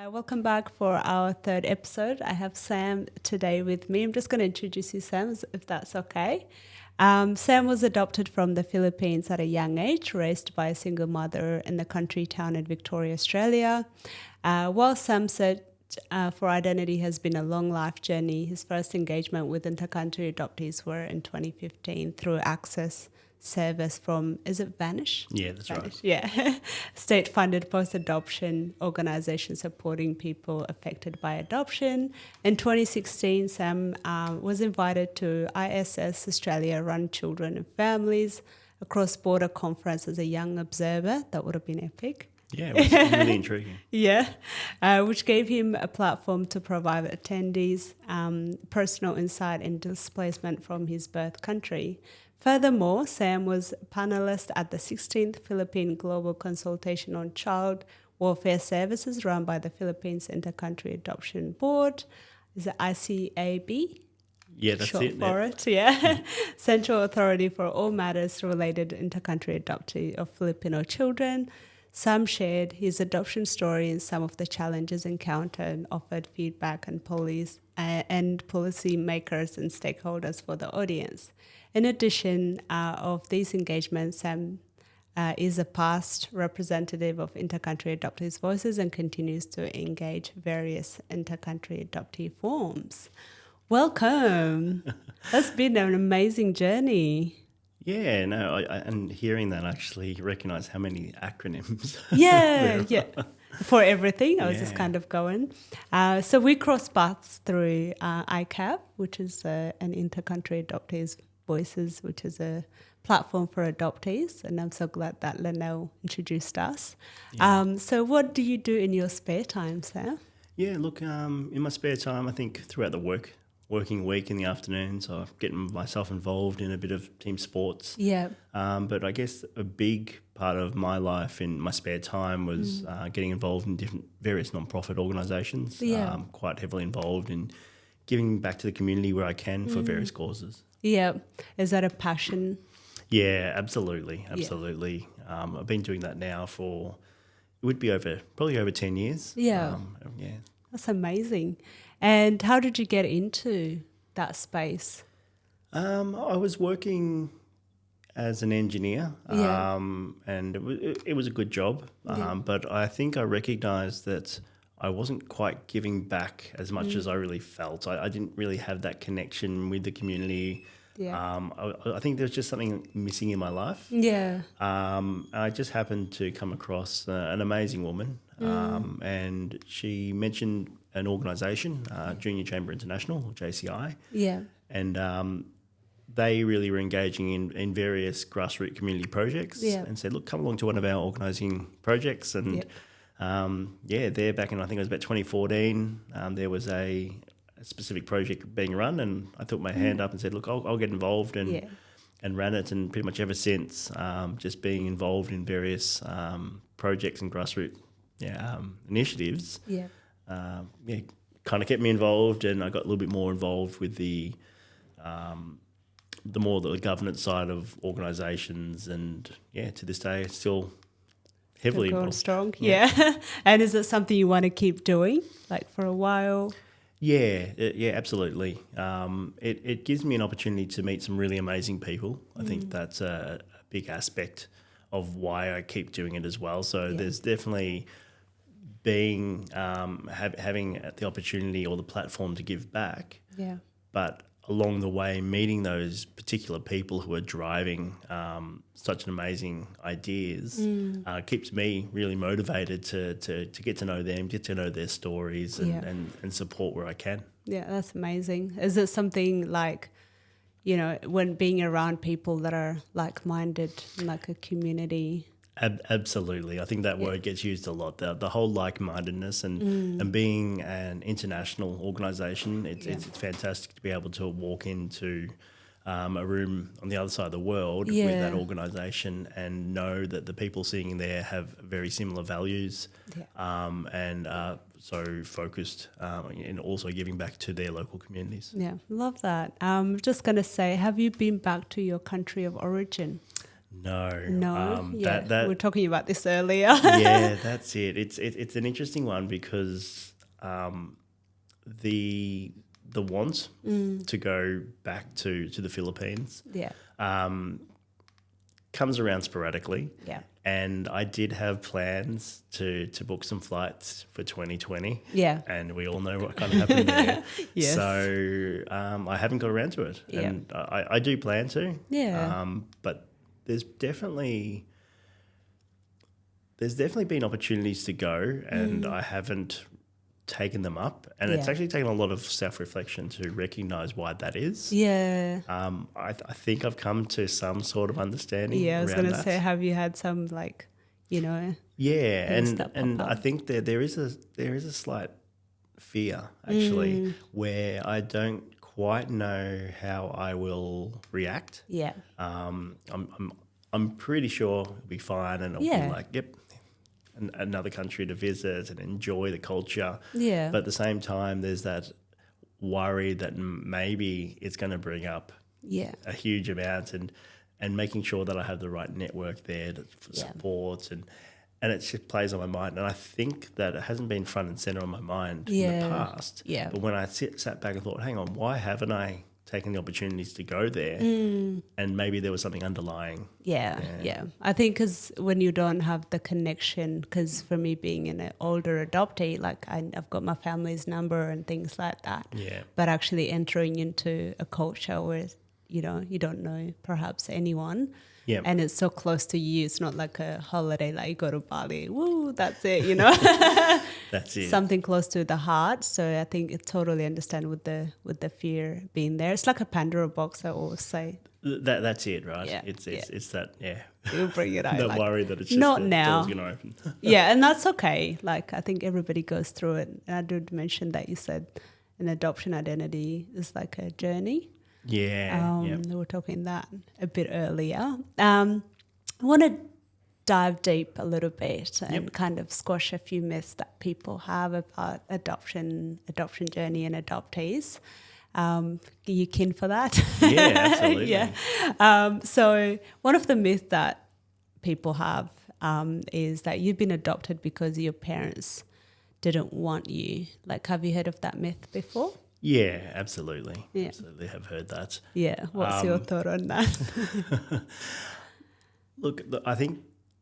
Welcome back for our third episode. I have Sam today with me. I'm just going to introduce you, Sam, if that's okay. Sam was adopted from the Philippines at a young age, raised by a single mother in the country town in Victoria, Australia. While Sam's search for identity has been a long life journey, his first engagement with Intercountry adoptees were in 2015 through Access service from, is it Vanish? Yeah, that's Vanish, right. yeah. State-funded post-adoption organisation supporting people affected by adoption. In 2016, Sam was invited to ISS Australia Run Children and Families, a cross-border conference as a young observer. That would have been epic. Yeah, it was really intriguing. Yeah, which gave him a platform to provide attendees personal insight and displacement from his birth country. Furthermore, Sam was panelist at the 16th Philippine Global Consultation on Child Welfare Services run by the Philippines Inter-Country Adoption Board. Is it ICAB? Yeah, that's Short it. for it, yeah. Central Authority for all matters related to inter-country adoptee of Filipino children. Sam shared his adoption story and some of the challenges encountered and offered feedback and policy makers and stakeholders for the audience. In addition of these engagements, Sam is a past representative of Intercountry Adoptees' Voices and continues to engage various intercountry adoptee forums. Welcome. That's been an amazing journey. Yeah, no, and hearing that, I actually recognise how many acronyms. Yeah. For everything, I was just Yeah. kind of going. So we crossed paths through ICAV, which is an Intercountry Adoptees Voices, which is a platform for adoptees, and I'm so glad that Linnell introduced us. Yeah. So what do you do in your spare time, Sam? Yeah, look, in my spare time, I think throughout the working week in the afternoons, I'm getting myself involved in a bit of team sports. Yeah. But I guess a big part of my life in my spare time was getting involved in various non-profit organisations. Yeah. Quite heavily involved in giving back to the community where I can for various causes. Yeah. Is that a passion? Yeah, absolutely. I've been doing that now for, it would be probably over 10 years. Yeah. Yeah. That's amazing. And how did you get into that space? I was working as an engineer, Yeah. and it was a good job, but I think I recognised that I wasn't quite giving back as much as I really felt. I didn't really have that connection with the community. Yeah. I think there's just something missing in my life. Yeah. I just happened to come across an amazing woman, and she mentioned an organisation, Junior Chamber International, or JCI, Yeah. and they really were engaging in various grassroots community projects, Yeah. and said, look, come along to one of our organising projects. And there back in, I think it was about 2014, there was a specific project being run, and I threw my hand up and said, look, I'll get involved, and ran it, and pretty much ever since, just being involved in various projects and grassroots initiatives, kind of kept me involved, and I got a little bit more involved with the governance side of organisations, and to this day still heavily Going involved. strong. Yeah. And is it something you want to keep doing, like for a while? Yeah, absolutely. It gives me an opportunity to meet some really amazing people. I think that's a big aspect of why I keep doing it as well. So there's definitely being having the opportunity or the platform to give back. Yeah. But along the way, meeting those particular people who are driving such an amazing ideas keeps me really motivated to get to know them, get to know their stories, and support where I can. Yeah, that's amazing. Is it something like, when being around people that are like-minded, like a community? Absolutely. I think that word gets used a lot, the whole like-mindedness and being an international organisation. It's fantastic to be able to walk into a room on the other side of the world with that organisation and know that the people sitting in there have very similar values and are so focused and also giving back to their local communities. Yeah, love that. I'm just going to say, have you been back to your country of origin? No. No, yeah, That we were talking about this earlier. yeah, that's it. It's an interesting one because the want to go back to the Philippines Yeah, comes around sporadically. yeah, And I did have plans to book some flights for 2020. yeah, And we all know what kind of happened there. Yes. So I haven't got around to it. Yeah. And I do plan to. Yeah. But there's definitely been opportunities to go, and I haven't taken them up. And it's Yeah. actually taken a lot of self-reflection to recognise why that is. Yeah. I think I've come to some sort of understanding. Yeah, I was around going to that. say, have you had some Yeah, things and that pop and up? I think there is a slight fear actually where I don't quite know how I will react. Yeah. I'm pretty sure it'll be fine, and it'll Yeah. be like, yep, another country to visit and enjoy the culture. Yeah. But at the same time, there's that worry that maybe it's going to bring up Yeah. a huge amount, and making sure that I have the right network there for Yeah. support, and it just plays on my mind. And I think that it hasn't been front and center on my mind in Yeah. the past. Yeah. But when I sat back and thought, hang on, why haven't I taken the opportunities to go there? And maybe there was something underlying. Yeah. I think because when you don't have the connection, because for me being an older adoptee, like I've got my family's number and things like that. Yeah. But actually entering into a culture where, you don't know perhaps anyone. Yeah. And it's so close to you. It's not like a holiday, like you go to Bali, woo, that's it, That's it. Something close to the heart. So I think I totally understand with the fear being there. It's like a Pandora box, I always say. That's it, right? Yeah, It's that, You bring it out. that like, worry that it's just not the now. door's going to open. Yeah, and that's okay. Like I think everybody goes through it. And I did mention that you said an adoption identity is like a journey. Yeah. We were talking that a bit earlier. I want to dive deep a little bit and kind of squash a few myths that people have about adoption journey and adoptees. Are you keen for that? Yeah, absolutely. Yeah. So one of the myths that people have is that you've been adopted because your parents didn't want you. Like, have you heard of that myth before? Yeah, absolutely. Yeah. Absolutely have heard that. Yeah. What's your thought on that? Look, I think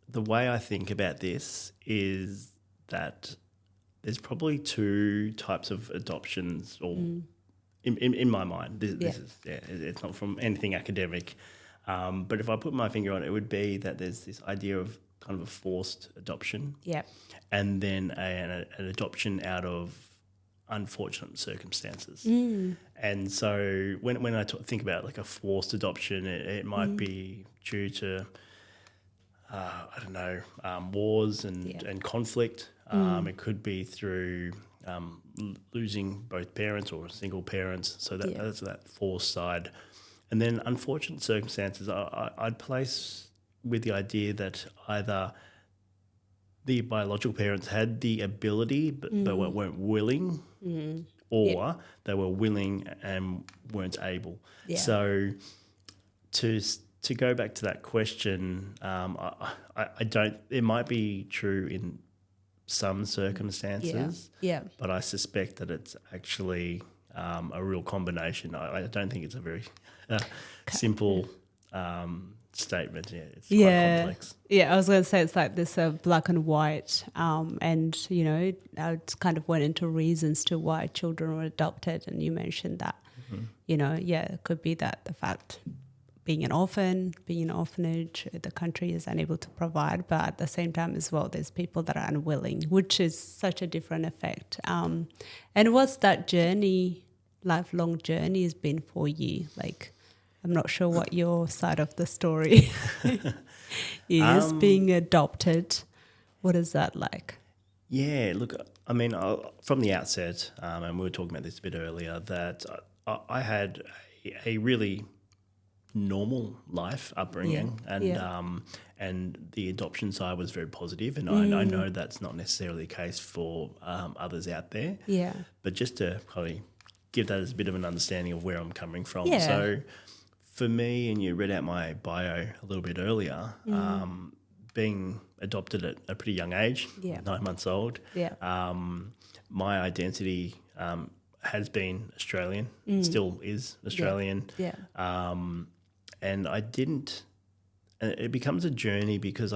the way I think about this is that there's probably two types of adoptions, or in my mind, this is it's not from anything academic, but if I put my finger on it, it would be that there's this idea of kind of a forced adoption, and then an adoption out of unfortunate circumstances. And so when I think about like a forced adoption, it might be due to wars and conflict. It could be through losing both parents or single parents. So that's that forced side. And then unfortunate circumstances, I'd place with the idea that either the biological parents had the ability but weren't willing, or they were willing and weren't able. Yeah. So to go back to that question, I don't. It might be true in some circumstances, but I suspect that it's actually a real combination. I don't think it's a very simple statement. Yeah, it's quite complex. Yeah, I was going to say it's like this black and white, and I kind of went into reasons to why children were adopted, and you mentioned that, it could be that the fact being an orphan, being an orphanage, the country is unable to provide, but at the same time as well, there's people that are unwilling, which is such a different effect. And what's that journey, lifelong journey has been for you? Like, I'm not sure what your side of the story is, being adopted. What is that like? Yeah, look, I mean, from the outset, and we were talking about this a bit earlier, that I had a really normal life upbringing, and the adoption side was very positive, and I know that's not necessarily the case for others out there. But just to probably give that as a bit of an understanding of where I'm coming from. So for me, and you read out my bio a little bit earlier, being adopted at a pretty young age, 9 months old, my identity has been Australian, still is Australian. And I didn't, and it becomes a journey because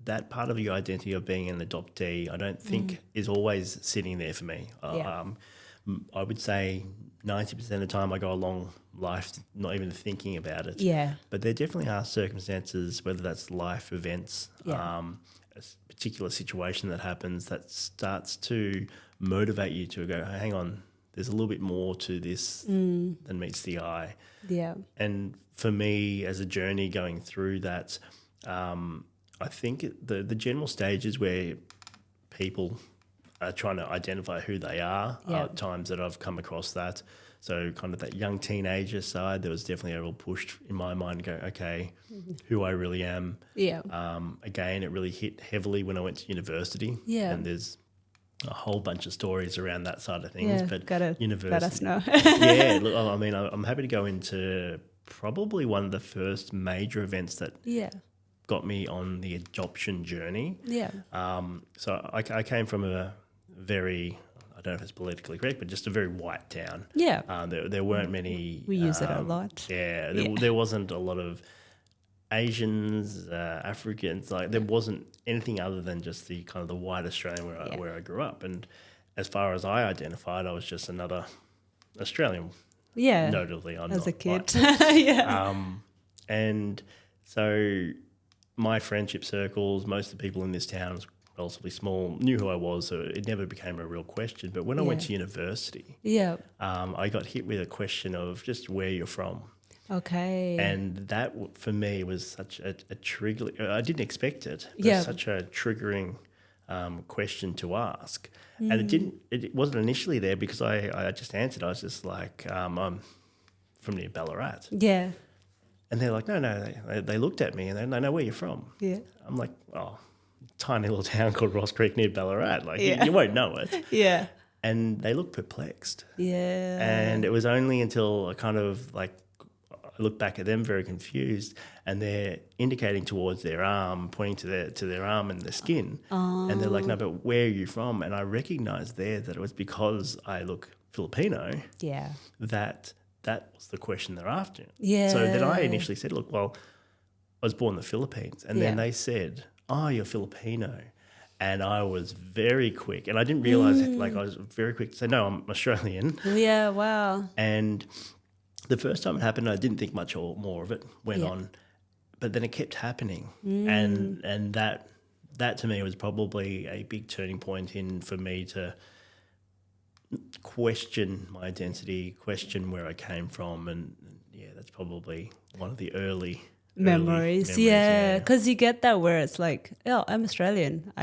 that part of your identity of being an adoptee, I don't think is always sitting there for me. I would say 90% of the time I go along life not even thinking about it. But there definitely are circumstances, whether that's life events, a particular situation that happens that starts to motivate you to go, hang on, there's a little bit more to this than meets the eye. And for me, as a journey going through that, I think the general stages where people are trying to identify who they are times that I've come across that. So kind of that young teenager side, there was definitely a real push in my mind to go, okay, who I really am. Again, it really hit heavily when I went to university. And there's a whole bunch of stories around that side of things. But university, let us know. Look, I mean, I'm happy to go into probably one of the first major events that got me on the adoption journey. So I came from a very, I don't know if it's politically correct, but just a very white town. There weren't many. We use it a lot. There wasn't a lot of Asians, Africans. Like there wasn't anything other than just the kind of the white Australian where I grew up. And as far as I identified, I was just another Australian. Notably, I'm as not a kid. And so my friendship circles, most of the people in this town was relatively small, knew who I was, so it never became a real question. But when I went to university, I got hit with a question of just where you're from. And that for me was such a trigger. I didn't expect it. It was such a triggering question to ask. And it wasn't initially there because I just answered. I was just like, I'm from near Ballarat. And they're like, no. They looked at me and they know where you're from. I'm like, oh, tiny little town called Ross Creek near Ballarat. Like you won't know it. And they looked perplexed. And it was only until I kind of like I look back at them very confused, and they're indicating towards their arm, pointing to their arm and their skin. And they're like, no, but where are you from? And I recognised there that it was because I look Filipino. That was the question they're after. So then I initially said, look, well, I was born in the Philippines. And then they said, oh, you're Filipino. And I was very quick. And I didn't realise, like I was very quick to say, no, I'm Australian. And the first time it happened, I didn't think much or more of it, went on. But then it kept happening. And that to me was probably a big turning point for me to question my identity, question where I came from, and that's probably one of the early memories. Because you get that where it's like, oh, I'm Australian.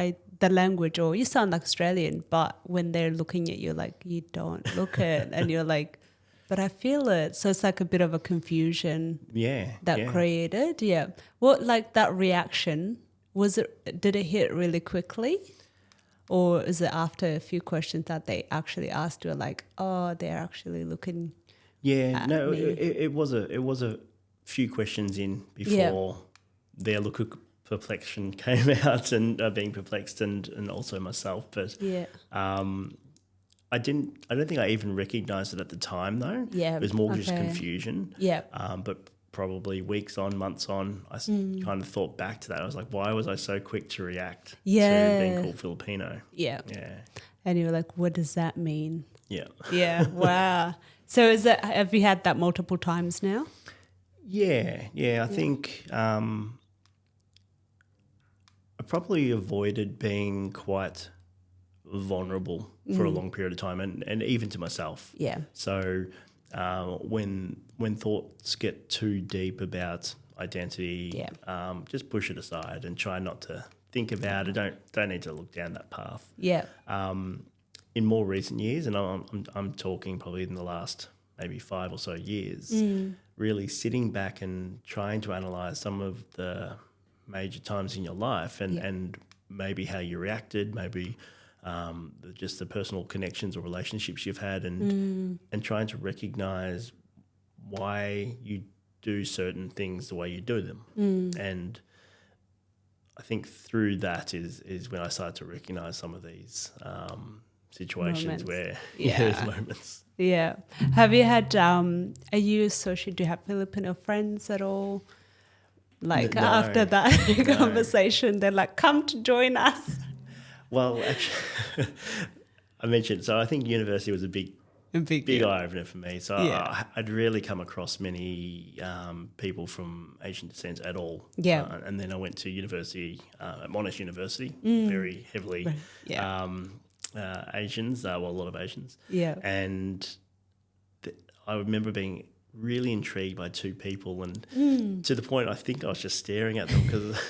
The language, or you sound like Australian, but when they're looking at you, like you don't look it, and you're like, but I feel it. So it's like a bit of a confusion. That created. What like that reaction did it hit really quickly? Or is it after a few questions that they actually asked you, like, oh, they're actually looking? At me? It was a few questions in before their look of perplexion came out, and being perplexed, and also myself. But I don't think I even recognised it at the time though. It was more just confusion. But probably weeks on, months on, I kind of thought back to that. I was like, why was I so quick to react to being called Filipino? And you were like, what does that mean? Wow. So have you had that multiple times now? I think I probably avoided being quite vulnerable for a long period of time, and even to myself. So when thoughts get too deep about identity, just push it aside and try not to think about it. Don't need to look down that path. In more recent years, and I'm talking probably in the last maybe 5 or so years, really sitting back and trying to analyse some of the major times in your life and maybe how you reacted, maybe just the personal connections or relationships you've had, and trying to recognise why you do certain things the way you do them. And I think through that is when I started to recognise some of these situations Moments. where Yeah. there's moments. Yeah. Have you had, are you associated, do you have Filipino friends at all? Like No, after that conversation, they're like, come to join us. Well, actually, I mentioned, so I think university was a big eye-opener for me. So I'd rarely come across many people from Asian descent at all. Yeah. And then I went to university, at Monash University, very heavily Asians, well, a lot of Asians. Yeah. And I remember being really intrigued by two people, and to the point I think I was just staring at them because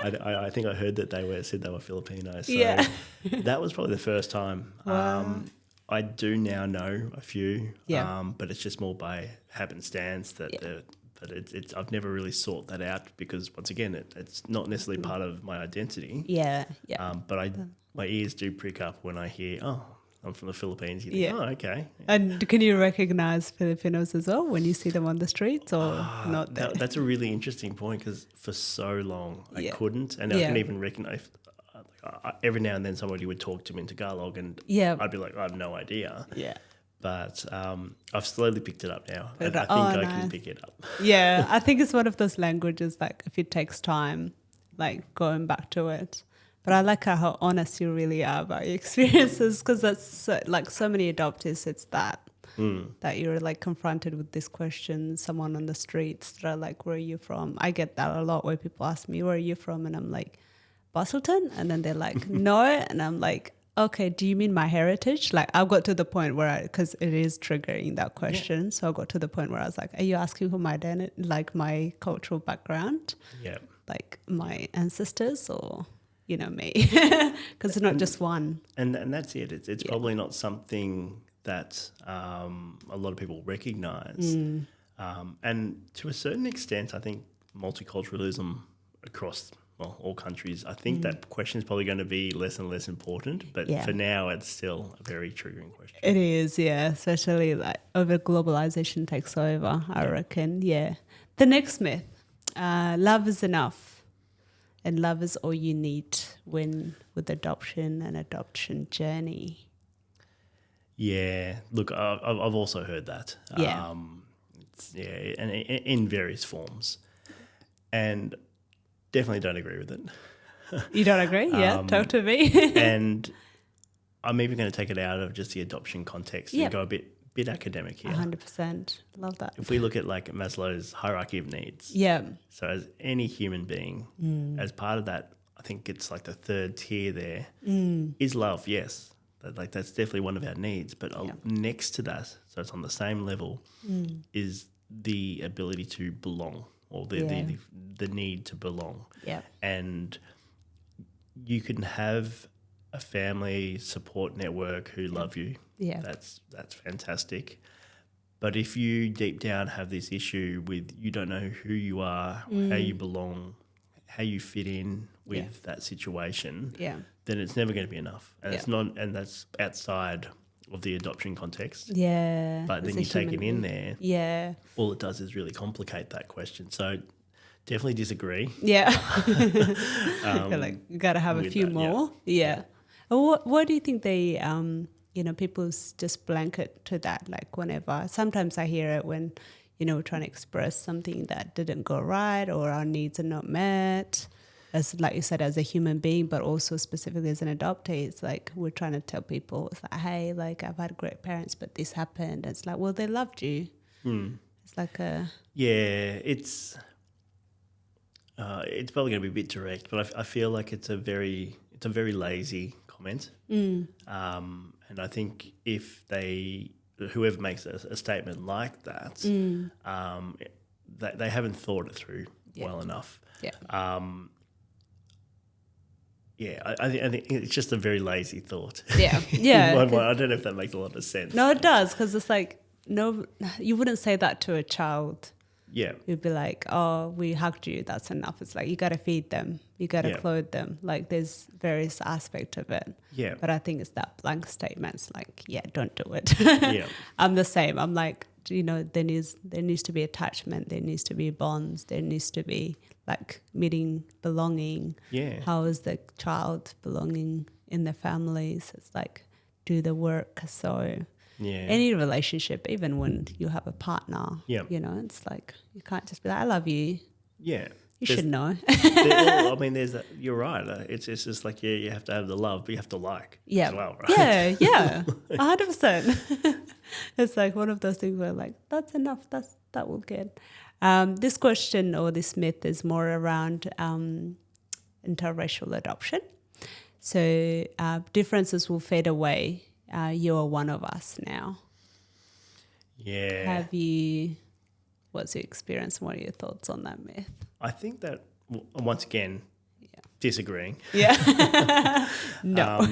I think I heard that said they were Filipino. So that was probably the first time. Wow. I do now know a few, Yeah. but it's just more by happenstance that it's I've never really sought that out because once again it's not necessarily part of my identity. Yeah. Yeah. But my ears do prick up when I hear, oh, I'm from the Philippines. You think, oh, okay. And can you recognize Filipinos as well when you see them on the streets or not there? That's a really interesting point because for so long I couldn't, and I couldn't even recognize. Every now and then somebody would talk to me in Tagalog and I'd be like, I have no idea. Yeah. But I've slowly picked it up now. And I think I can pick it up. Yeah, I think it's one of those languages, like if it takes time, like going back to it. But I like how honest you really are about your experiences because that's so many adoptees, it's that you're like confronted with this question, someone on the streets that are like, where are you from? I get that a lot where people ask me, where are you from? And I'm like, Bustleton? And then they're like, no. And I'm like, okay, do you mean my heritage? Like I got to the point where because it is triggering that question. Yeah. So I got to the point where I was like, are you asking for my identity, like my cultural background? Yeah. Like my ancestors or... me, because it's not just one. And that's it. It's probably not something that a lot of people recognise. And to a certain extent, I think multiculturalism across all countries, I think that question is probably going to be less and less important. But for now, it's still a very triggering question. It is, yeah, especially like over globalization takes over, I reckon. Yeah. The next myth, love is enough. And love is all you need with adoption and adoption journey. Yeah, look, I've also heard that. Yeah. And in various forms. And definitely don't agree with it. You don't agree? Yeah, talk to me. And I'm even going to take it out of just the adoption context and go a bit academic here. 100%. Love that. If we look at like Maslow's hierarchy of needs. Yeah. So as any human being, as part of that, I think it's like the third tier there is love, yes. That's definitely one of our needs. But next to that, so it's on the same level, is the ability to belong or the need to belong. Yeah. And you can have a family support network who love you. Yeah. That's fantastic. But if you deep down have this issue with you don't know who you are, how you belong, how you fit in with that situation, then it's never going to be enough. And it's not, and that's outside of the adoption context. Yeah. But then you take it in there. Yeah. All it does is really complicate that question. So definitely disagree. Yeah. You got to have a few more. Yeah. What do you think they, people just blanket to that? Like whenever, sometimes I hear it when, we're trying to express something that didn't go right or our needs are not met. As like you said, as a human being, but also specifically as an adoptee, it's like we're trying to tell people, it's like, hey, like I've had great parents, but this happened. It's like, well, they loved you. It's like a... Yeah, it's probably going to be a bit direct, but I feel like it's a very lazy comment. And I think if whoever makes a statement like that, they haven't thought it through well enough. Yeah. I think it's just a very lazy thought. Yeah, yeah. I don't know if that makes a lot of sense. No, it does, because it's like, no, you wouldn't say that to a child. Yeah. You'd be like, oh, we hugged you, that's enough. It's like, you got to feed them. You got to clothe them. Like, there's various aspects of it. Yeah. But I think it's that blank statement. It's like, don't do it. Yeah. I'm the same. I'm like, there needs to be attachment, there needs to be bonds, there needs to be like meeting, belonging. Yeah. How is the child belonging in their families? It's like do the work. So any relationship, even when you have a partner, it's like you can't just be like, I love you. Yeah. You should know. There's that. You're right. It's just like you have to have the love, but you have to like as well, right? Yeah, 100%. It's like one of those things where like that's enough. That will get. This question or this myth is more around interracial adoption. So differences will fade away. You are one of us now. Yeah. What's your experience? What are your thoughts on that myth? I think that, once again, disagreeing. Yeah. No.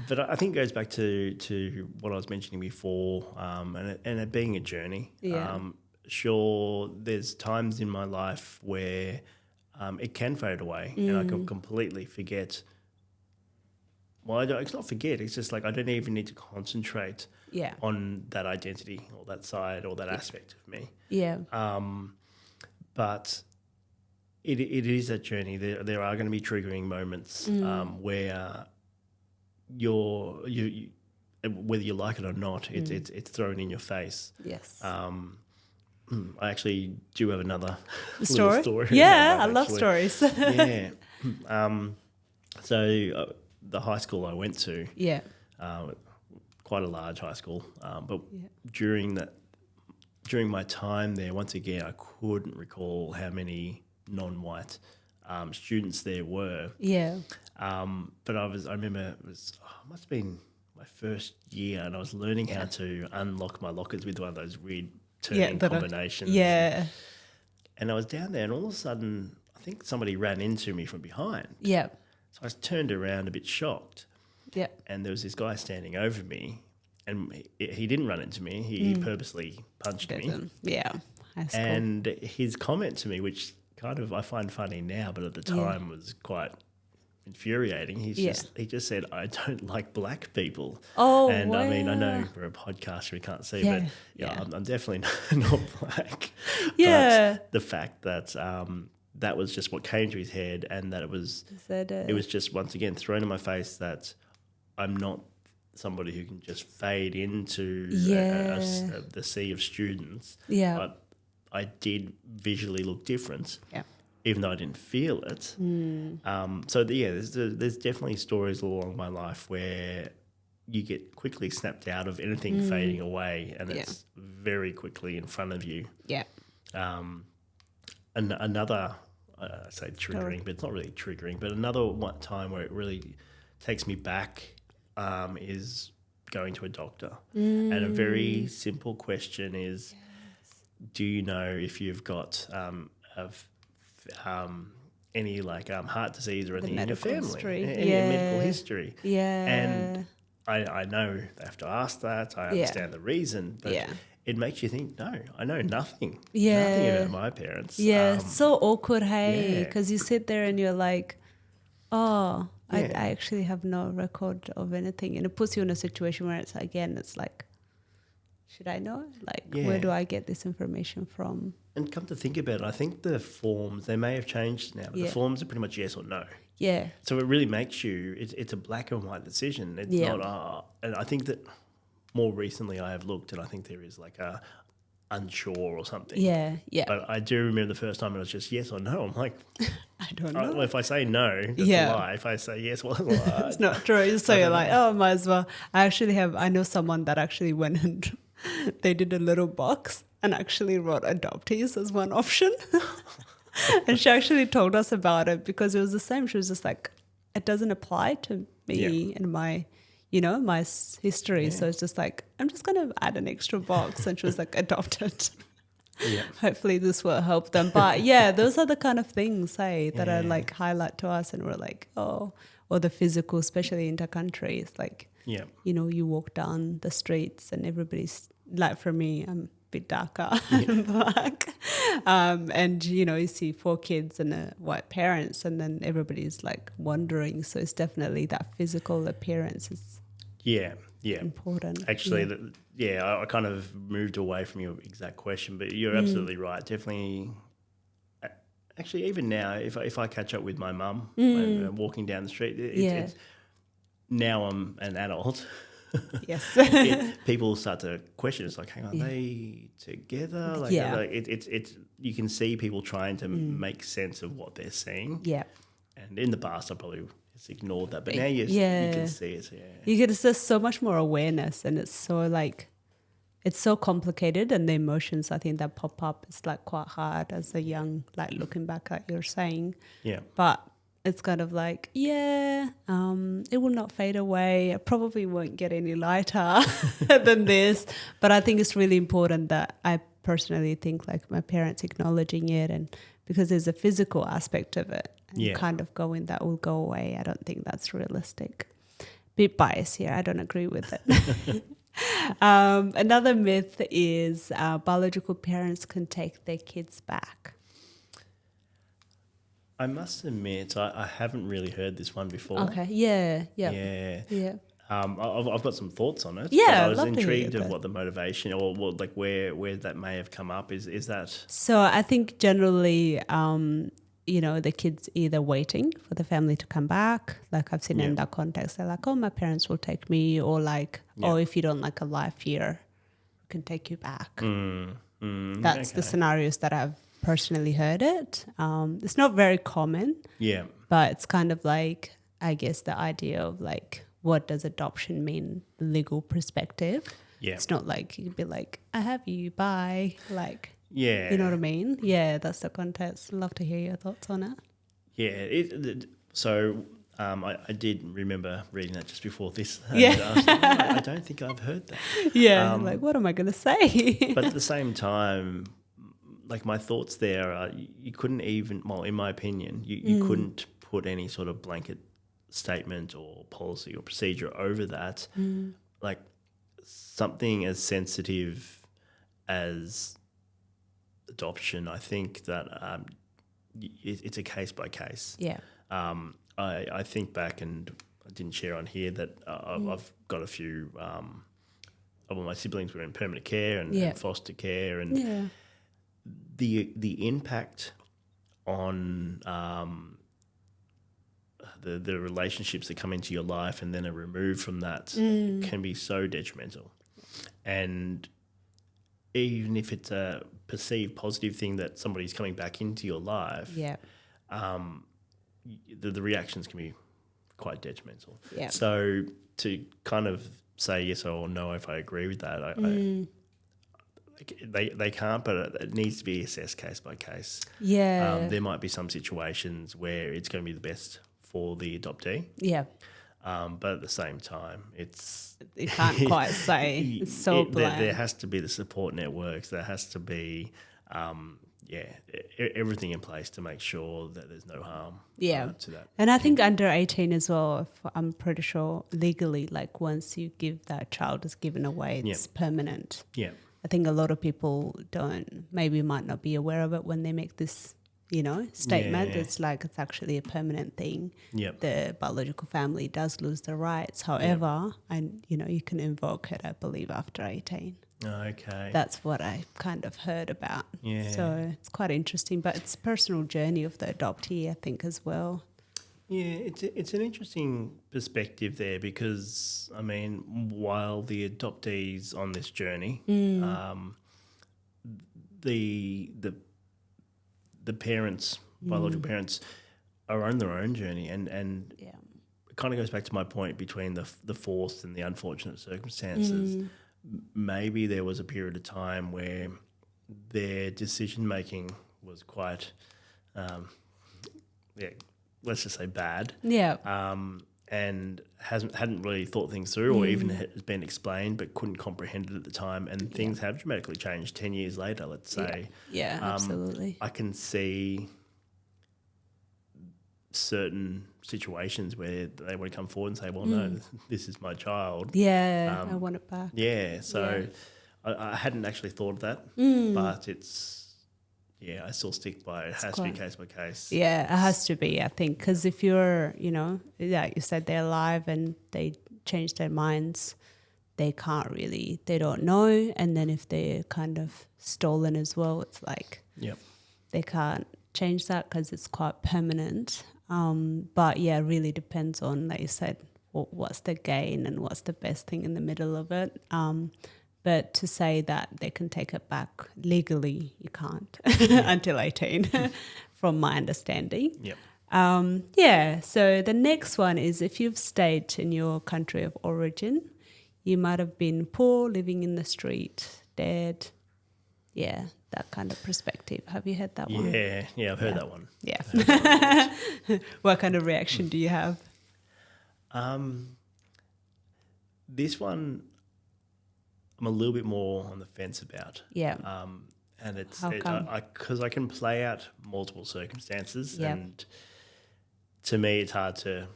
But I think it goes back to what I was mentioning before, and it being a journey. Yeah. Sure, there's times in my life where it can fade away and I can completely forget. Well, it's not forget. It's just like I don't even need to concentrate on that identity or that side or that aspect of me. Yeah. But it is that journey. There are going to be triggering moments where you whether you like it or not, it's thrown in your face. Yes. I actually do have another story. Story. Yeah, I love stories. Yeah. So the high school I went to, quite a large high school, but during my time there, once again, I couldn't recall how many non-white students there were. Yeah. But I remember it must have been my first year, and I was learning how to unlock my lockers with one of those weird turning combinations. Yeah. And I was down there, and all of a sudden, I think somebody ran into me from behind. Yeah. So I turned around a bit shocked. Yeah. And there was this guy standing over me, and he didn't run into me. He purposely punched me. Yeah. That's and his comment to me, which kind of I find funny now, but at the time was quite infuriating. He just said, "I don't like black people." Oh, and wow. I mean, I know we're a podcast, we can't see, but I'm definitely not black. Yeah. But the fact that that was just what came to his head, and that it was just once again thrown in my face that I'm not somebody who can just fade into the sea of students. Yeah. But I did visually look different. Yeah. Even though I didn't feel it. There's definitely stories along my life where you get quickly snapped out of anything fading away, and it's very quickly in front of you. Yeah. And another, I say triggering, but it's not really triggering, but another one time where it really takes me back is going to a doctor. And a very simple question is, do you know if you've got any heart disease or anything in your family, history. any medical history. Yeah. And I know they have to ask that. I understand the reason, but it makes you think, no, I know nothing. Nothing about my parents. Yeah, so awkward, hey, because you sit there and you're like, I actually have no record of anything. And it puts you in a situation where it's like, should I know? Where do I get this information from? And come to think about it, I think the forms, they may have changed now, but the forms are pretty much yes or no. Yeah. So it really makes you, it's a black and white decision. It's not, and I think that more recently I have looked, and I think there is like a unsure or something. Yeah, yeah. But I do remember the first time it was just yes or no. I'm like, I don't know. If I say no, that's a lie. If I say yes, well, it's a lie. It's not true. So you're like, might as well. I know someone that actually went and they did a little box and actually wrote adoptees as one option. And she actually told us about it because it was the same. She was just like, it doesn't apply to me and my, my history. So it's just like, I'm just going to add an extra box. And she was like, adopted. Yeah. Hopefully this will help them. But those are the kind of things, that are like highlight to us, and we're like, or the physical, especially Inter-Country. It's like, you walk down the streets and everybody's like, for me, I'm a bit darker and black. And, you see 4 kids and white parents, and then everybody's like wondering. So it's definitely that physical appearance is Yeah, yeah. important. Actually, I kind of moved away from your exact question, but you're absolutely right. Definitely. Actually, even now, if I catch up with my mum and walking down the street, it's now I'm an adult. Yes. People start to question. It's like, hang on, are they together? Like, it's you can see people trying to make sense of what they're seeing. Yeah. And in the past, I probably just ignored that, but now you can see it. Yeah. You get there's so much more awareness, and it's so complicated, and the emotions I think that pop up is like quite hard as a young, like looking back at you're saying. Yeah. But it's kind of like, it will not fade away. I probably won't get any lighter than this. But I think it's really important that I personally think like my parents acknowledging it, and because there's a physical aspect of it, and kind of going that will go away. I don't think that's realistic. Bit biased here. I don't agree with it. Another myth is biological parents can take their kids back. I must admit, I haven't really heard this one before. Okay. Yeah. I've got some thoughts on it. Yeah, but I was I'd love to intrigued hear of that. what the motivation or what, like where that may have come up. Is that? So I think generally, the kids either waiting for the family to come back. Like I've seen in that context, they're like, "Oh, my parents will take me," or like, "Oh, if you don't like a life here, we can take you back." That's the scenarios that I've personally heard it. It's not very common. Yeah. But it's kind of like, I guess, the idea of like, what does adoption mean, legal perspective? Yeah. It's not like you could be like, I have you, bye. Like, yeah. You know what I mean? Yeah, that's the context. Love to hear your thoughts on it. Yeah. I did remember reading that just before this. And Yeah. I was like, I don't think I've heard that. Yeah, like, what am I going to say? But at the same time, like my thoughts there are you couldn't even, well, in my opinion, you couldn't put any sort of blanket statement or policy or procedure over that. Like something as sensitive as adoption, I think that it's a case by case. Yeah. I think back, and I didn't share on here that I've got a few of my siblings were in permanent care and foster care, and the impact on the relationships that come into your life and then are removed from that can be so detrimental. And even if it's a perceived positive thing that somebody's coming back into your life, the reactions can be quite detrimental. Yeah. So to kind of say yes or no if I agree with that, they can't, but it needs to be assessed case by case. Yeah. There might be some situations where it's going to be the best for the adoptee. Yeah. But at the same time, you can't quite say. It's so bland. There has to be the support networks. There has to be, everything in place to make sure that there's no harm to that. And I think under 18 as well, I'm pretty sure legally, like once you give that child is given away, it's permanent. Yeah. I think a lot of people might not be aware of it when they make this, statement. Yeah. It's like it's actually a permanent thing. Yep. The biological family does lose the rights. However, you can invoke it, I believe, after 18. Okay. That's what I kind of heard about. Yeah. So it's quite interesting, but it's a personal journey of the adoptee, I think, as well. Yeah, it's an interesting perspective there because, I mean, while the adoptee's on this journey, the parents, biological parents, are on their own journey, and it kind of goes back to my point between the forced and the unfortunate circumstances. Maybe there was a period of time where their decision making was quite, let's just say bad. Yeah. And hadn't really thought things through, or even has been explained but couldn't comprehend it at the time, and things have dramatically changed 10 years later, let's say. Yeah, absolutely. I can see certain situations where they want to come forward and say, well, no, this is my child. Yeah, I want it back. Yeah, so I hadn't actually thought of that, but it's... Yeah, I still stick by it. It has to be case by case. Yeah, it has to be, I think, because if you're, like you said, they're alive and they change their minds, they don't know. And then if they're kind of stolen as well, it's like they can't change that because it's quite permanent. But yeah, it really depends on, like you said, what's the gain and what's the best thing in the middle of it. But to say that they can take it back legally, you can't until 18, from my understanding. So the next one is, if you've stayed in your country of origin, you might have been poor, living in the street, dead. Yeah, that kind of perspective. Have you heard that one? Yeah, I've heard that one. Yeah. What kind of reaction do you have? This one I'm a little bit more on the fence about. Yeah. And it's How come? because I can play out multiple circumstances, Yep. and to me it's hard to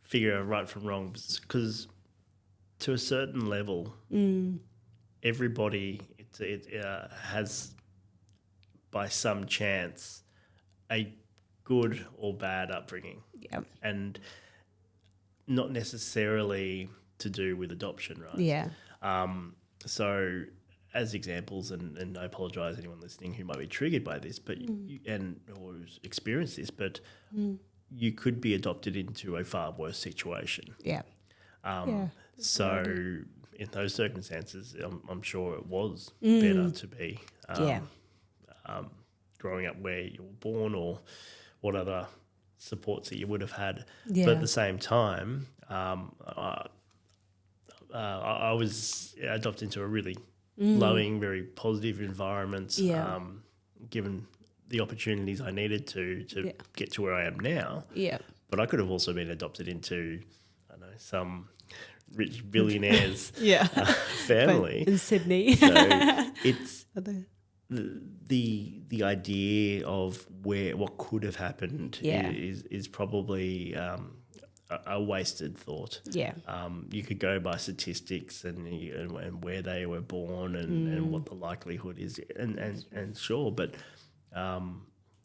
figure out right from wrong, because to a certain level everybody has by some chance a good or bad upbringing, and not necessarily to do with adoption, right? Yeah. So as examples, and I apologise anyone listening who might be triggered by this, but or who's experienced this, but you could be adopted into a far worse situation. Yeah. So in those circumstances, I'm sure it was better to be growing up where you were born, or what other supports that you would have had. Yeah. But at the same time, I was adopted into a really loving, very positive environment, given the opportunities I needed to get to where I am now. Yeah. But I could have also been adopted into, I don't know, some rich billionaire's family. In Sydney. So it's the idea of what could have happened is probably a wasted thought. Yeah. You could go by statistics and where they were born and what the likelihood is, and sure, but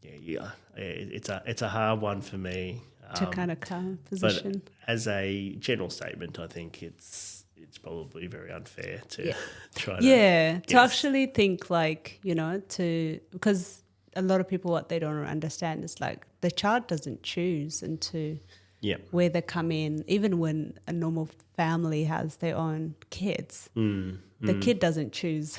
it's a hard one for me To kind of come position. But as a general statement, I think it's probably very unfair to try to actually think, like, because a lot of people, what they don't understand is, like, the child doesn't choose into where they come in. Even when a normal family has their own kids, the kid doesn't choose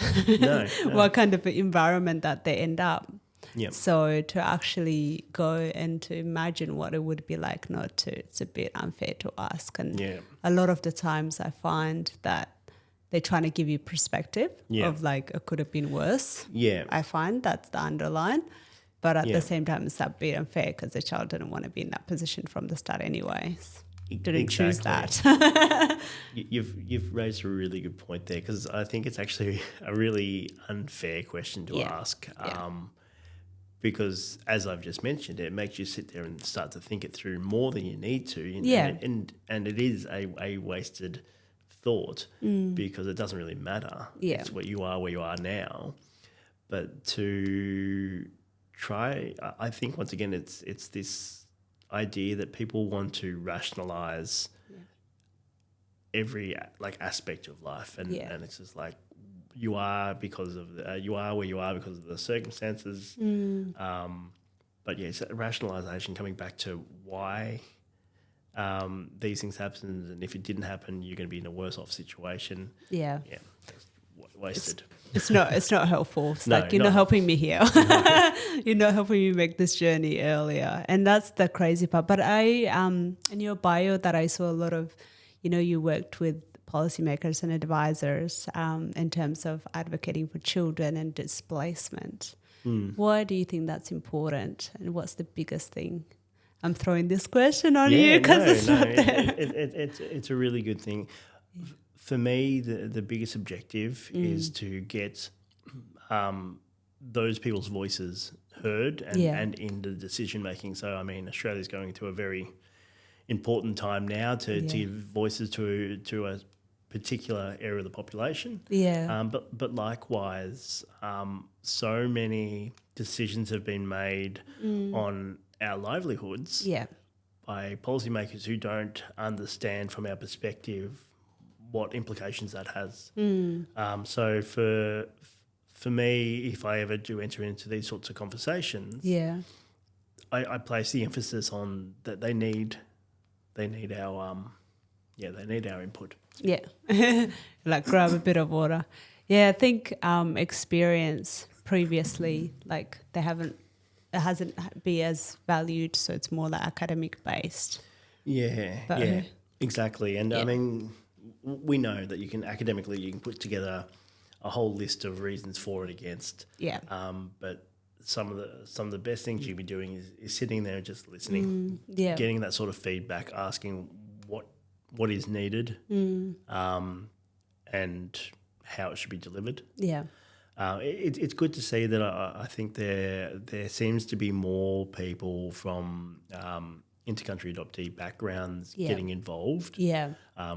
what kind of environment that they end up. Yep. So to actually go and to imagine what it would be like, it's a bit unfair to ask. And a lot of the times I find that they're trying to give you perspective of, like, it could have been worse. Yeah. I find that's the underline. But at the same time, it's a bit unfair because the child didn't want to be in that position from the start anyways. Didn't choose that. You've raised a really good point there, because I think it's actually a really unfair question to ask. Because, as I've just mentioned, it makes you sit there and start to think it through more than you need to. And it is a wasted thought, because it doesn't really matter. Yeah. It's what you are where you are now. But to try, I think once again, it's this idea that people want to rationalise every aspect of life, and it's just like, you are because of you are where you are because of the circumstances. But it's a rationalisation coming back to why these things happen, and if it didn't happen, you're going to be in a worse off situation. Yeah, it's wasted. It's not helpful. It's like, you're not helping me here. You're not helping me make this journey earlier, and that's the crazy part. But in your bio that I saw a lot of, you worked with policymakers and advisors in terms of advocating for children and displacement. Why do you think that's important, and what's the biggest thing? I'm throwing this question on you because it's not there. It's a really good thing. For me, the biggest objective is to get those people's voices heard and in the decision making. So, I mean, Australia's going through a very important time now to give voices to a particular area of the population. But likewise, so many decisions have been made on our livelihoods by policymakers who don't understand from our perspective what implications that has. So for me, if I ever do enter into these sorts of conversations, I place the emphasis on that they need our they need our input. Yeah, like grab a bit of water. Yeah, I think experience previously, like it hasn't been as valued, so it's more like academic based. Yeah, exactly. And I mean, we know that you can put together a whole list of reasons for and against. Yeah. But some of the best things you'd be doing is sitting there and just listening, getting that sort of feedback, asking what is needed, and how it should be delivered. Yeah. It's good to see that I think there seems to be more people from inter-country adoptee backgrounds getting involved,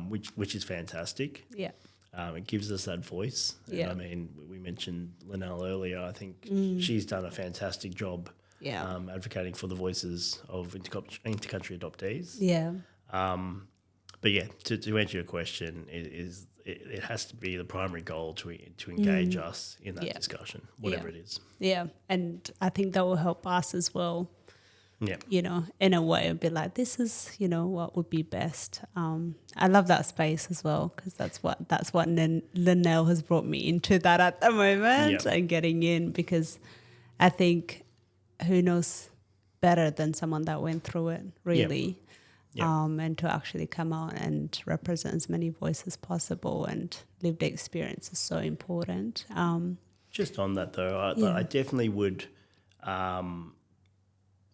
which is fantastic. Yeah. It gives us that voice. Yeah. And I mean, we mentioned Linnell earlier. I think she's done a fantastic job advocating for the voices of inter-country adoptees. Yeah. But yeah, to answer your question, it has to be the primary goal to engage us in that discussion, whatever it is. Yeah, and I think that will help us as well. Yeah, you know, in a way, and be like, this is, you know, what would be best. I love that space as well, because that's what Linnell has brought me into that at the moment, and getting in, because I think who knows better than someone that went through it, really. And to actually come out and represent as many voices as possible and lived experience is so important. Just on that though, I definitely would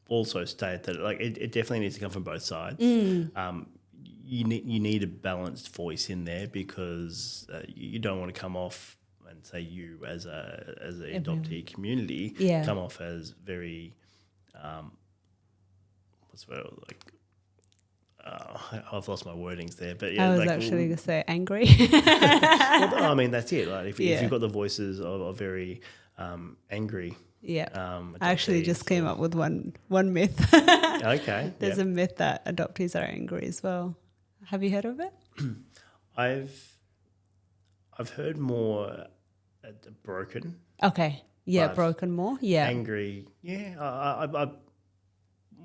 also state that like it definitely needs to come from both sides. You need a balanced voice in there, because you don't want to come off and say you as an adoptee community come off as very I've lost my wordings there, but I was actually going to say angry. Well, I mean, that's it. Like if you've got the voices of very angry. Yeah, I actually just came up with one myth. Okay. There's a myth that adoptees are angry as well. Have you heard of it? I've heard more broken. Okay. Yeah, broken more. Yeah. Angry. Yeah. I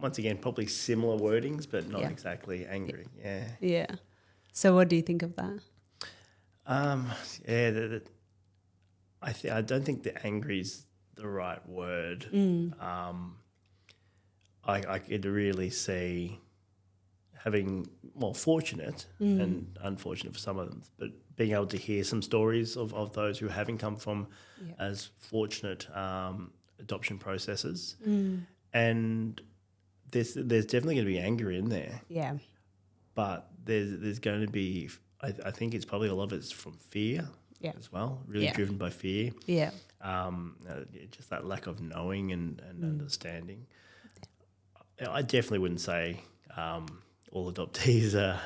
once again, probably similar wordings, but not exactly angry. Yeah. Yeah. So what do you think of that? I don't think the angry is the right word. I could really see fortunate and unfortunate for some of them, but being able to hear some stories of those who haven't come from as fortunate adoption processes. And there's definitely going to be anger in there. Yeah. But there's going to be, I think it's probably a lot of it's from fear as well, really driven by fear. Yeah. Just that lack of knowing and understanding. I definitely wouldn't say all adoptees are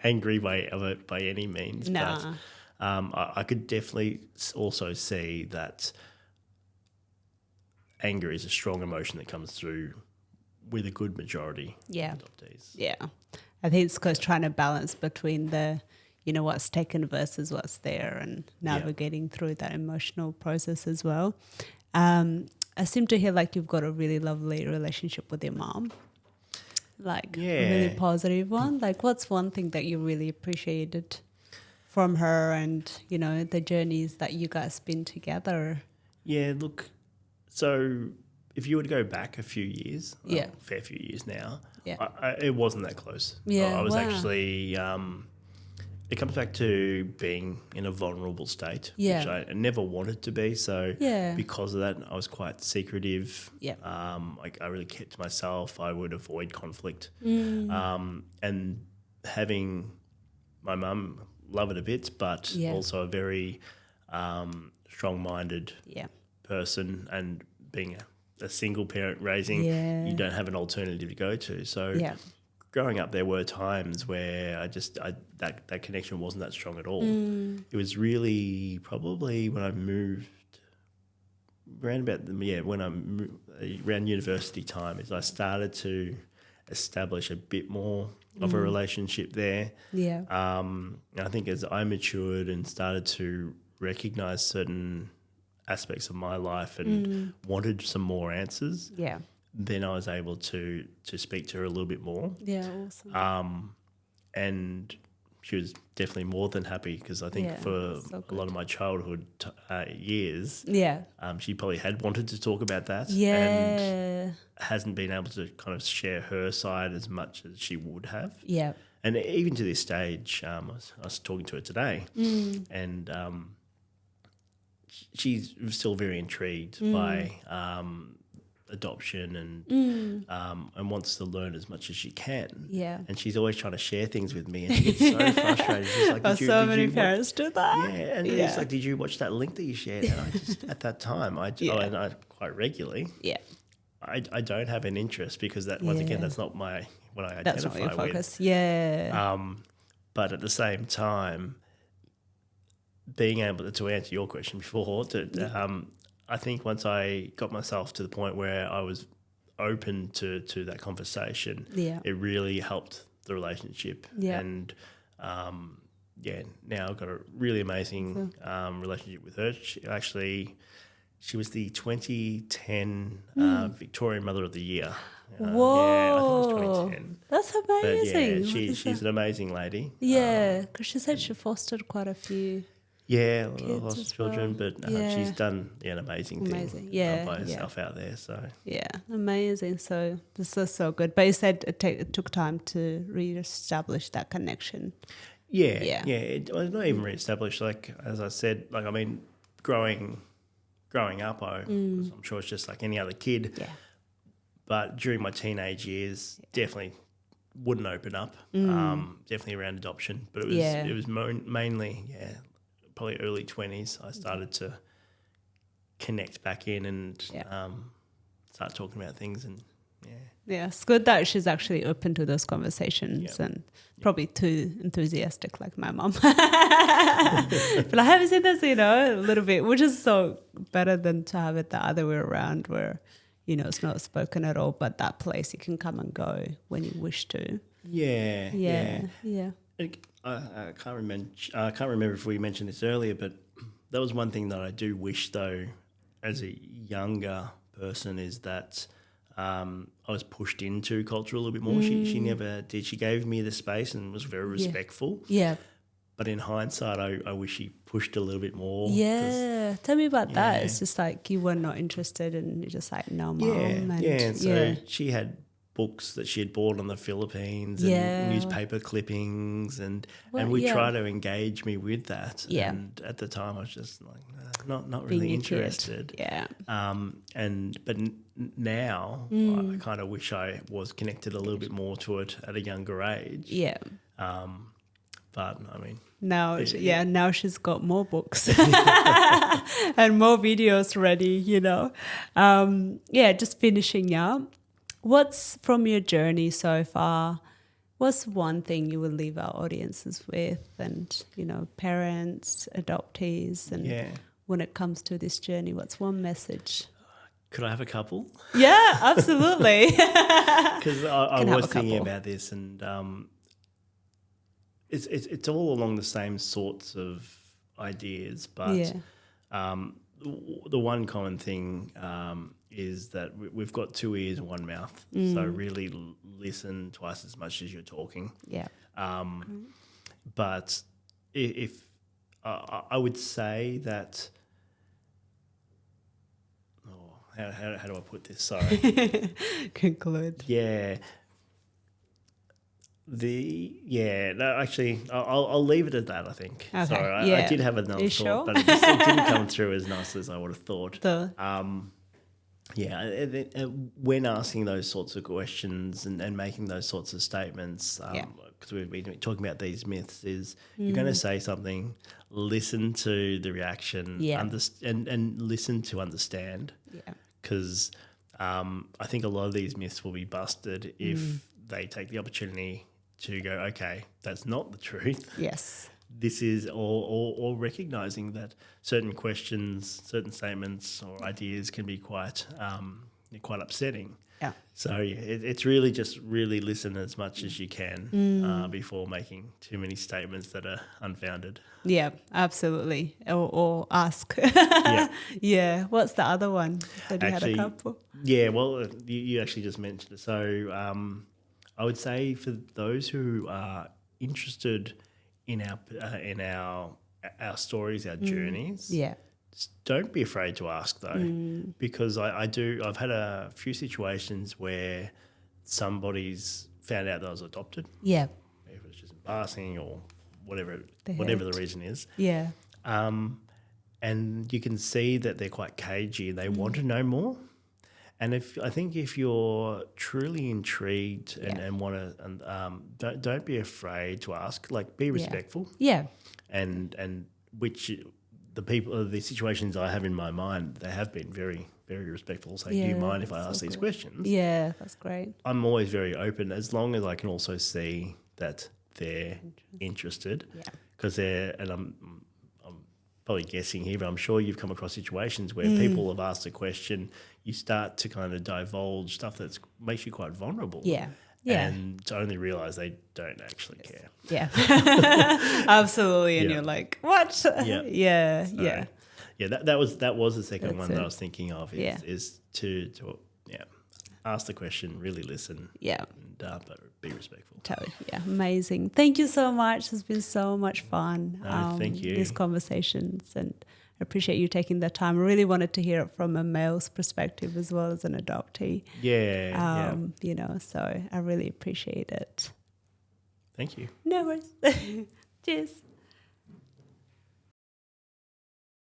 angry by any means. Nah. But I could definitely also see that anger is a strong emotion that comes through with a good majority of adoptees. Yeah. I think it's because trying to balance between the, you know, what's taken versus what's there, and navigating through that emotional process as well. I seem to hear like you've got a really lovely relationship with your mom, like a really positive one. Like what's one thing that you really appreciated from her, and, you know, the journeys that you guys been together? Yeah, look, so if you were to go back a few years, a fair few years now, it wasn't that close. I was actually, it comes back to being in a vulnerable state, which I never wanted to be. So because of that, I was quite secretive. I really kept to myself. I would avoid conflict. And having my mum, love it a bit, but also a very strong-minded person, and being a single parent raising, you don't have an alternative to go to. So growing up, there were times where that connection wasn't that strong at all. It was really probably when I moved around university time, is I started to establish a bit more of a relationship there. Yeah. I think as I matured and started to recognise certain aspects of my life and wanted some more answers, Yeah. then I was able to speak to her a little bit more. Yeah. Awesome. And she was definitely more than happy, because I think for a lot of my childhood years, she probably had wanted to talk about that and hasn't been able to kind of share her side as much as she would have. Yeah. And even to this stage, I was talking to her today, and she's still very intrigued by adoption and wants to learn as much as she can. Yeah. And she's always trying to share things with me, and she gets so frustrated. She's like, so many parents do that. Yeah, and it's like, did you watch that link that you shared? And I just, at that time, and I quite regularly. Yeah. I don't have an interest, because that once again, that's not what I That's identify not your focus. with. Yeah. But at the same time, being able to answer your question before, I think once I got myself to the point where I was open to that conversation, it really helped the relationship. Yeah. And now I've got a really amazing relationship with her. She was the 2010 Victorian Mother of the Year. Whoa. Yeah, I think it was 2010. That's amazing. But yeah, she's an amazing lady. Yeah, because she said she fostered quite a few. Yeah, lots of children, but she's done an amazing thing by herself out there. So yeah, amazing. So this is so good. But you said it took time to re-establish that connection. Yeah. It was not even re-established. Like, as I said, like, I mean, growing up, I'm sure it's just like any other kid. Yeah. But during my teenage years, definitely wouldn't open up. Definitely around adoption, but it was mainly probably early 20s. I started to connect back in and start talking about things, and it's good that she's actually open to those conversations and probably too enthusiastic like my mom. But I haven't seen this, a little bit, which is so better than to have it the other way around, where it's not spoken at all, but that place you can come and go when you wish to. Yeah. I can't remember if we mentioned this earlier, but that was one thing that I do wish, though, as a younger person, is that I was pushed into culture a little bit more. She never did. She gave me the space and was very respectful. Yeah. But in hindsight, I wish she pushed a little bit more. Yeah. Tell me about that. It's just like you were not interested and you're just like, no, Mom. And so she had books that she had bought on the Philippines and newspaper clippings, and we try to engage me with that. Yeah. And at the time I was just like, not really interested. Yeah. But now I kind of wish I was connected a little bit more to it at a younger age. Yeah. But I mean, now she's got more books and more videos ready, just finishing up. What's from your journey so far? What's one thing you will leave our audiences with, and parents, adoptees, and when it comes to this journey, what's one message? Could I have a couple? Yeah, absolutely. Because I was thinking about this, and it's all along the same sorts of ideas, but the one common thing is that we've got two ears and one mouth. So really listen twice as much as you're talking. Yeah. But if I would say that, how do I put this? Sorry. Conclude. Yeah. Actually, I'll leave it at that, I think. Okay. Sorry, I did have another thought, sure? But it didn't come through as nice as I would have thought. When asking those sorts of questions and making those sorts of statements, because we've been talking about these myths, is you're going to say something, listen to the reaction, and listen to understand. Yeah. Because I think a lot of these myths will be busted if they take the opportunity to go, okay, that's not the truth. Yes. This is all recognising that certain questions, certain statements or ideas can be quite upsetting. Yeah. So it's really just really listen as much as you can before making too many statements that are unfounded. Yeah, absolutely. Or ask. Yeah. Yeah. What's the other one? You said you had a couple. Yeah, well, you actually just mentioned it. So I would say for those who are interested in our stories, our journeys, Yeah. don't be afraid to ask though, because I've had a few situations where somebody's found out that I was adopted. Yeah. If it's just embarrassing or whatever the reason is. Yeah. And you can see that they're quite cagey and they want to know more. And I think if you're truly intrigued and want to, don't be afraid to ask. Like, be respectful. Yeah. And which the situations I have in my mind, they have been very, very respectful. So, do you mind if I ask these questions? Yeah, that's great. I'm always very open, as long as I can also see that they're interested. Yeah. Because I'm probably guessing here, but I'm sure you've come across situations where people have asked a question, you start to kind of divulge stuff that makes you quite vulnerable. Yeah. Yeah. And to only realise they don't actually care. Yeah. Absolutely. And you're like, what? Yeah. Yeah. So, yeah. Yeah, that was the second one that it. I was thinking of is to ask the question, really listen. Yeah. And, but be respectful. Totally. Yeah. Amazing. Thank you so much. It's been so much fun. Thank you. These conversations, and I appreciate you taking the time. I really wanted to hear it from a male's perspective as well as an adoptee. Yeah. You know, so I really appreciate it. Thank you. No worries. Cheers.